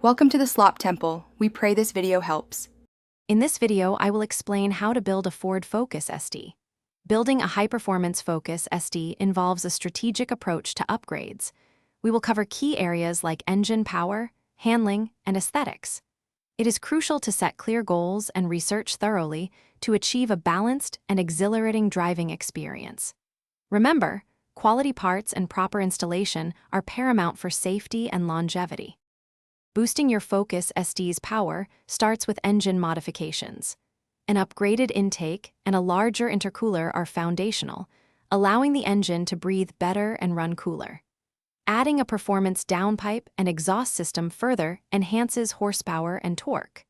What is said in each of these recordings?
Welcome to the Slop Temple. We pray this video helps. In this video, I will explain how to build a Ford Focus SD. Building a high-performance Focus SD involves a strategic approach to upgrades. We will cover key areas like engine power, handling, and aesthetics. It is crucial to set clear goals and research thoroughly to achieve a balanced and exhilarating driving experience. Remember, quality parts and proper installation are paramount for safety and longevity. Boosting your Focus SD's power starts with engine modifications. An upgraded intake and a larger intercooler are foundational, allowing the engine to breathe better and run cooler. Adding a performance downpipe and exhaust system further enhances horsepower and torque.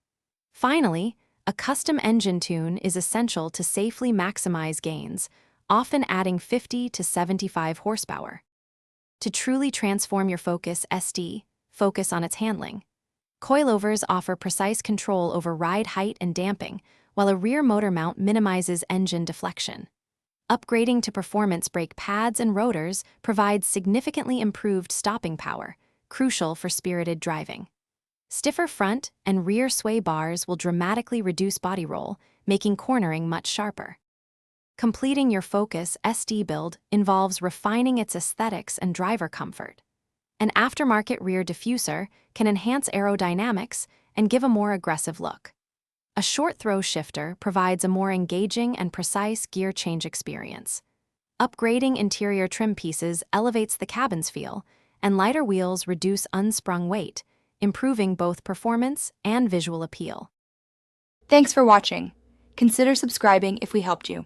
Finally, a custom engine tune is essential to safely maximize gains, often adding 50 to 75 horsepower. To truly transform your Focus SD, focus on its handling. Coilovers offer precise control over ride height and damping, while a rear motor mount minimizes engine deflection. Upgrading to performance brake pads and rotors provides significantly improved stopping power, crucial for spirited driving. Stiffer front and rear sway bars will dramatically reduce body roll, making cornering much sharper. Completing your Focus SD build involves refining its aesthetics and driver comfort. An aftermarket rear diffuser can enhance aerodynamics and give a more aggressive look. A short-throw shifter provides a more engaging and precise gear change experience. Upgrading interior trim pieces elevates the cabin's feel, and lighter wheels reduce unsprung weight, improving both performance and visual appeal. Thanks for watching. Consider subscribing if we helped you.